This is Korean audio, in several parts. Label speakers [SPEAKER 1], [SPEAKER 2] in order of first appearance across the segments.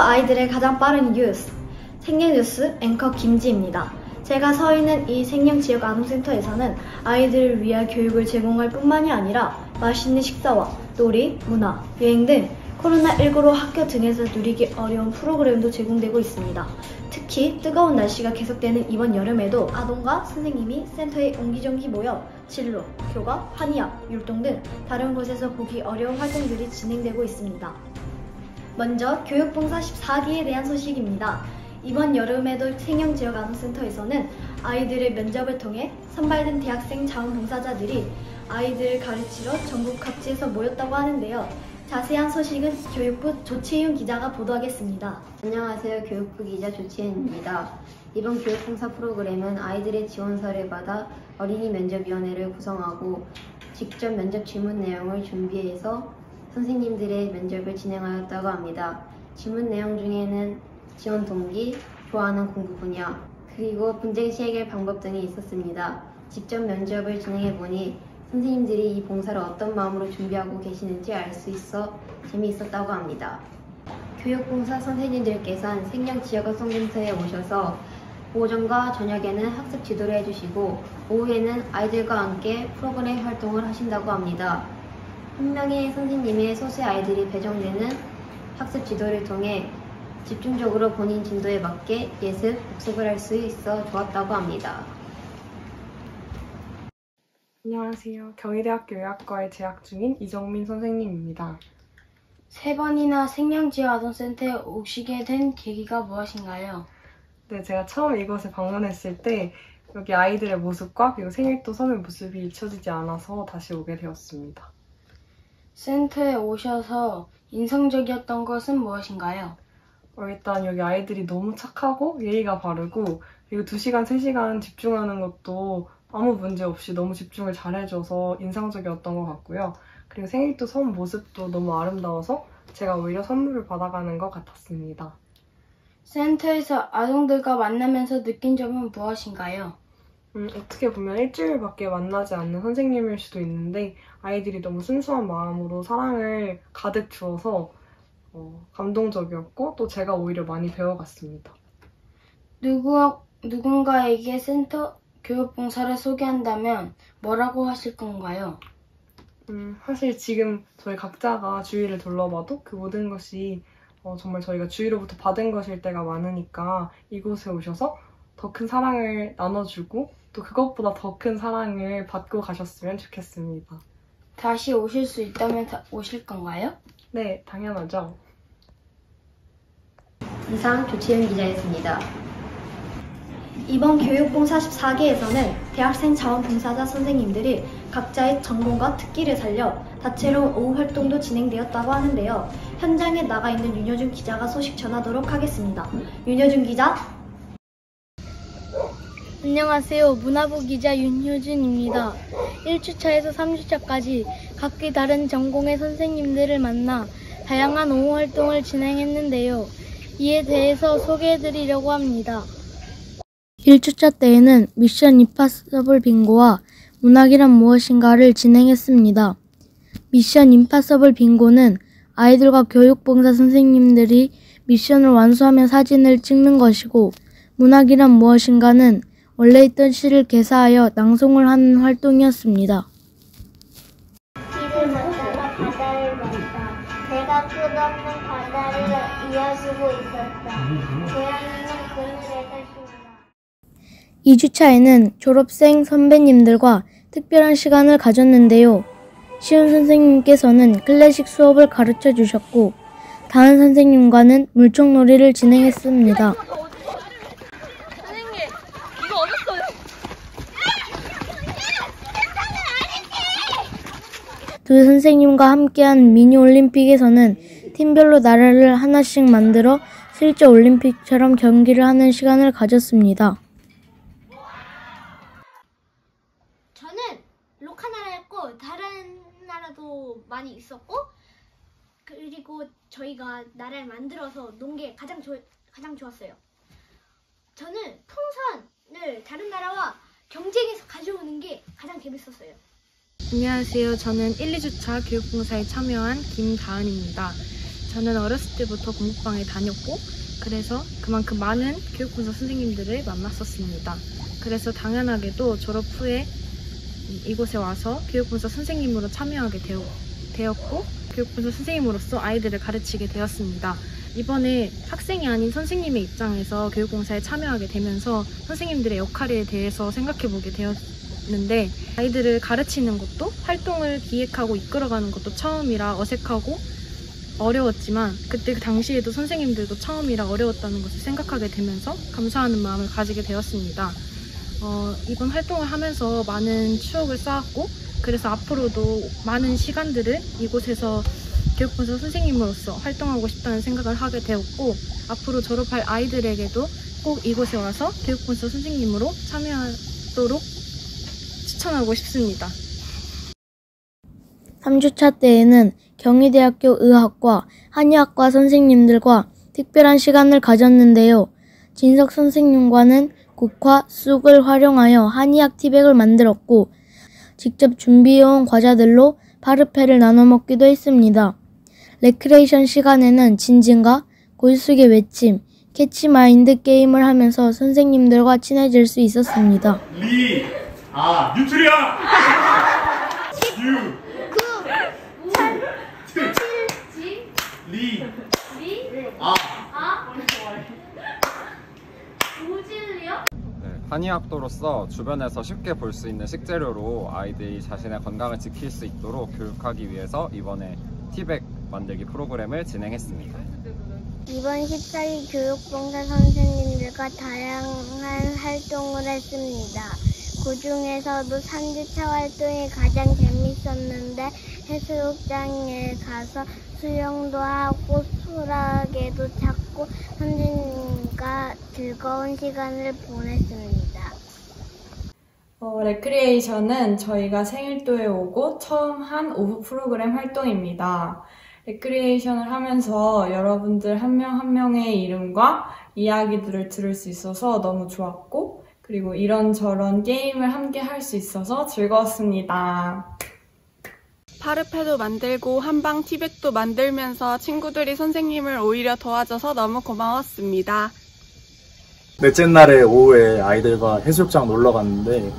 [SPEAKER 1] 아이들의 가장 빠른 뉴스, 생명뉴스 앵커 김지입니다. 제가 서 있는 이 생명지역아동센터에서는 아이들을 위한 교육을 제공할 뿐만이 아니라 맛있는 식사와 놀이, 문화, 여행 등 코로나19로 학교 등에서 누리기 어려운 프로그램도 제공되고 있습니다. 특히 뜨거운 날씨가 계속되는 이번 여름에도 아동과 선생님이 센터에 옹기종기 모여 진로, 교과, 한의학, 율동 등 다른 곳에서 보기 어려운 활동들이 진행되고 있습니다. 먼저 교육봉사 14기에 대한 소식입니다. 이번 여름에도 생명지역아동센터에서는 아이들의 면접을 통해 선발된 대학생 자원봉사자들이 아이들을 가르치러 전국 각지에서 모였다고 하는데요. 자세한 소식은 교육부 조채윤 기자가 보도하겠습니다.
[SPEAKER 2] 안녕하세요. 교육부 기자 조채윤입니다. 이번 교육봉사 프로그램은 아이들의 지원서를 받아 어린이 면접위원회를 구성하고 직접 면접 질문 내용을 준비해서 선생님들의 면접을 진행하였다고 합니다. 질문 내용 중에는 지원 동기, 좋아하는 공부 분야, 그리고 문제시 해결 방법 등이 있었습니다. 직접 면접을 진행해보니 선생님들이 이 봉사를 어떤 마음으로 준비하고 계시는지 알 수 있어 재미있었다고 합니다. 교육봉사 선생님들께서는 생명지역아동센터에 오셔서 오전과 저녁에는 학습 지도를 해주시고 오후에는 아이들과 함께 프로그램 활동을 하신다고 합니다. 한 명의 선생님의 소수의 아이들이 배정되는 학습 지도를 통해 집중적으로 본인 진도에 맞게 예습, 복습을 할 수 있어 좋았다고 합니다.
[SPEAKER 3] 안녕하세요. 경희대학교 의학과에 재학 중인 이정민 선생님입니다.
[SPEAKER 4] 3번이나 생명지역아동센터에 오시게 된 계기가 무엇인가요?
[SPEAKER 3] 네, 제가 처음 이곳에 방문했을 때 여기 아이들의 모습과 그리고 생일도 섬의 모습이 잊혀지지 않아서 다시 오게 되었습니다.
[SPEAKER 4] 센터에 오셔서 인상적이었던 것은 무엇인가요?
[SPEAKER 3] 일단 여기 아이들이 너무 착하고 예의가 바르고 그리고 2시간, 3시간 집중하는 것도 아무 문제 없이 너무 집중을 잘 해줘서 인상적이었던 것 같고요. 그리고 생일도 섬 모습도 너무 아름다워서 제가 오히려 선물을 받아가는 것 같았습니다.
[SPEAKER 4] 센터에서 아동들과 만나면서 느낀 점은 무엇인가요?
[SPEAKER 3] 어떻게 보면 일주일밖에 만나지 않는 선생님일 수도 있는데 아이들이 너무 순수한 마음으로 사랑을 가득 주어서 감동적이었고 또 제가 오히려 많이 배워갔습니다.
[SPEAKER 4] 누군가에게 센터 교육봉사를 소개한다면 뭐라고 하실 건가요?
[SPEAKER 3] 사실 지금 저희 각자가 주위를 둘러봐도 그 모든 것이 정말 저희가 주위로부터 받은 것일 때가 많으니까 이곳에 오셔서 더 큰 사랑을 나눠주고 또 그것보다 더 큰 사랑을 받고 가셨으면 좋겠습니다.
[SPEAKER 4] 다시 오실 수 있다면 오실 건가요?
[SPEAKER 3] 네, 당연하죠.
[SPEAKER 2] 이상 조채윤 기자였습니다.
[SPEAKER 1] 이번 교육봉사 14기에서는 대학생 자원봉사자 선생님들이 각자의 전공과 특기를 살려 다채로운 오후 활동도 진행되었다고 하는데요. 현장에 나가 있는 윤여준 기자가 소식 전하도록 하겠습니다. 윤여준 기자.
[SPEAKER 5] 안녕하세요. 문화부 기자 윤효준입니다. 1주차에서 3주차까지 각기 다른 전공의 선생님들을 만나 다양한 오후 활동을 진행했는데요. 이에 대해서 소개해드리려고 합니다. 1주차 때에는 미션 임파서블 빙고와 문학이란 무엇인가를 진행했습니다. 미션 임파서블 빙고는 아이들과 교육봉사 선생님들이 미션을 완수하며 사진을 찍는 것이고 문학이란 무엇인가는 원래 있던 시를 개사하여 낭송을 하는 활동이었습니다.
[SPEAKER 6] 길을 걷다가 바다를 봤다. 배가 끝없는 바다를 이어주고 있었다. 고양이는 그늘에서 쉰다.
[SPEAKER 5] 2주차에는 졸업생 선배님들과 특별한 시간을 가졌는데요. 시은 선생님께서는 클래식 수업을 가르쳐 주셨고 다은 선생님과는 물총놀이를 진행했습니다. 두 선생님과 함께한 미니올림픽에서는 팀별로 나라를 하나씩 만들어 실제 올림픽처럼 경기를 하는 시간을 가졌습니다.
[SPEAKER 7] 저는 로카나라였고 다른 나라도 많이 있었고 그리고 저희가 나라를 만들어서 논 게 가장 좋았어요. 저는 풍선을 다른 나라와 경쟁해서 가져오는 게 가장 재밌었어요.
[SPEAKER 8] 안녕하세요. 저는 1, 2주차 교육봉사에 참여한 김다은입니다. 저는 어렸을 때부터 공부방에 다녔고 그래서 그만큼 많은 교육분석 선생님들을 만났었습니다. 그래서 당연하게도 졸업 후에 이곳에 와서 교육분석 선생님으로 참여하게 되었고 교육분석 선생님으로서 아이들을 가르치게 되었습니다. 이번에 학생이 아닌 선생님의 입장에서 교육봉사에 참여하게 되면서 선생님들의 역할에 대해서 생각해보게 되었는데 아이들을 가르치는 것도 활동을 기획하고 이끌어가는 것도 처음이라 어색하고 어려웠지만 그때 그 당시에도 선생님들도 처음이라 어려웠다는 것을 생각하게 되면서 감사하는 마음을 가지게 되었습니다. 이번 활동을 하면서 많은 추억을 쌓았고 그래서 앞으로도 많은 시간들을 이곳에서 교육분석 선생님으로서 활동하고 싶다는 생각을 하게 되었고 앞으로 졸업할 아이들에게도 꼭 이곳에 와서 교육분석 선생님으로 참여하도록 추천하고 싶습니다.
[SPEAKER 5] 3주차 때에는 경희대학교 의학과, 한의학과 선생님들과 특별한 시간을 가졌는데요. 진석 선생님과는 국화, 쑥을 활용하여 한의학 티백을 만들었고 직접 준비해온 과자들로 파르페를 나눠 먹기도 했습니다. 레크레이션 시간에는 진진과 골숙의 외침, 캐치마인드 게임을 하면서 선생님들과 친해질 수 있었습니다.
[SPEAKER 9] 뉴트리아!
[SPEAKER 7] 5진리요?
[SPEAKER 10] 한의학도로서 주변에서 쉽게 볼 수 있는 식재료로 아이들이 자신의 건강을 지킬 수 있도록 교육하기 위해서 이번에 티백 만들기 프로그램을 진행했습니다.
[SPEAKER 6] 이번 14기 교육봉사 선생님들과 다양한 활동을 했습니다. 그 중에서도 3주차 활동이 가장 재밌었는데 해수욕장에 가서 수영도 하고 소라게도 찾고 선생님과 즐거운 시간을 보냈습니다.
[SPEAKER 11] 레크리에이션은 저희가 생일도에 오고 처음 한 오후 프로그램 활동입니다. 레크리에이션을 하면서 여러분들 한 명 한 명의 이름과 이야기들을 들을 수 있어서 너무 좋았고 그리고 이런저런 게임을 함께 할 수 있어서 즐거웠습니다.
[SPEAKER 12] 파르페도 만들고 한방 티백도 만들면서 친구들이 선생님을 오히려 도와줘서 너무 고마웠습니다.
[SPEAKER 13] 넷째 날에 오후에 아이들과 해수욕장 놀러 갔는데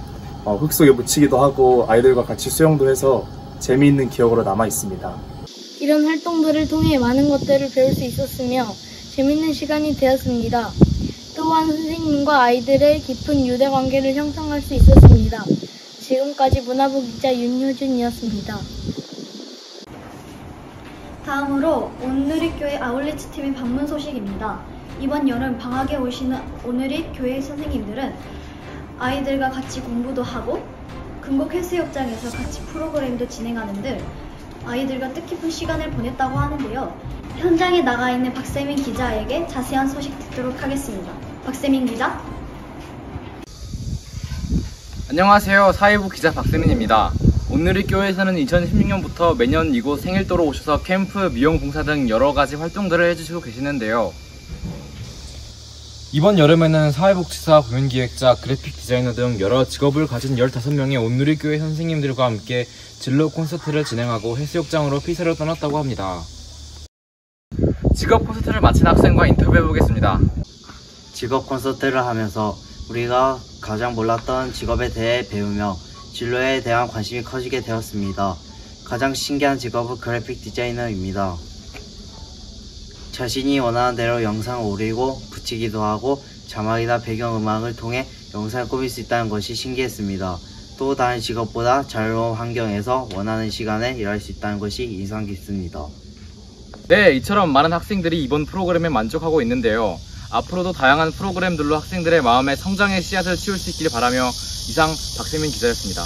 [SPEAKER 13] 흙 속에 묻히기도 하고 아이들과 같이 수영도 해서 재미있는 기억으로 남아 있습니다.
[SPEAKER 1] 이런 활동들을 통해 많은 것들을 배울 수 있었으며 재밌는 시간이 되었습니다. 또한 선생님과 아이들의 깊은 유대 관계를 형성할 수 있었습니다. 지금까지 문화부 기자 윤효준이었습니다.
[SPEAKER 14] 다음으로 온누리교회 아울리트 팀의 방문 소식입니다. 이번 여름 방학에 오시는 온누리 교회 선생님들은 아이들과 같이 공부도 하고 금곡 해수욕장에서 같이 프로그램도 진행하는 등 아이들과 뜻깊은 시간을 보냈다고 하는데요. 현장에 나가 있는 박세민 기자에게 자세한 소식 듣도록 하겠습니다. 박세민 기자.
[SPEAKER 15] 안녕하세요. 사회부 기자 박세민입니다. 온누리 교회에서는 2016년부터 매년 이곳 생일도로 오셔서 캠프, 미용 봉사 등 여러 가지 활동들을 해주시고 계시는데요. 이번 여름에는 사회복지사, 공연기획자, 그래픽 디자이너 등 여러 직업을 가진 15명의 온누리 교회 선생님들과 함께 진로 콘서트를 진행하고 해수욕장으로 피서를 떠났다고 합니다. 직업 콘서트를 마친 학생과 인터뷰해보겠습니다.
[SPEAKER 16] 직업 콘서트를 하면서 우리가 가장 몰랐던 직업에 대해 배우며 진로에 대한 관심이 커지게 되었습니다. 가장 신기한 직업은 그래픽 디자이너입니다. 자신이 원하는 대로 영상을 올리고 붙이기도 하고 자막이나 배경음악을 통해 영상을 꾸밀 수 있다는 것이 신기했습니다. 또 다른 직업보다 자유로운 환경에서 원하는 시간에 일할 수 있다는 것이 인상 깊습니다.
[SPEAKER 15] 네, 이처럼 많은 학생들이 이번 프로그램에 만족하고 있는데요. 앞으로도 다양한 프로그램들로 학생들의 마음에 성장의 씨앗을 키울 수 있길 바라며 이상 박세민 기자였습니다.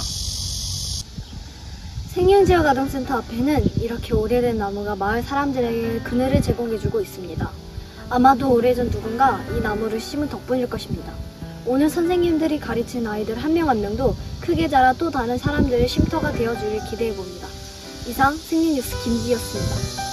[SPEAKER 14] 생명지역아동센터 앞에는 이렇게 오래된 나무가 마을 사람들에게 그늘을 제공해주고 있습니다. 아마도 오래전 누군가 이 나무를 심은 덕분일 것입니다. 오늘 선생님들이 가르친 아이들 한 명 한 명도 크게 자라 또 다른 사람들의 쉼터가 되어주길 기대해봅니다. 이상 승리뉴스 김지였습니다.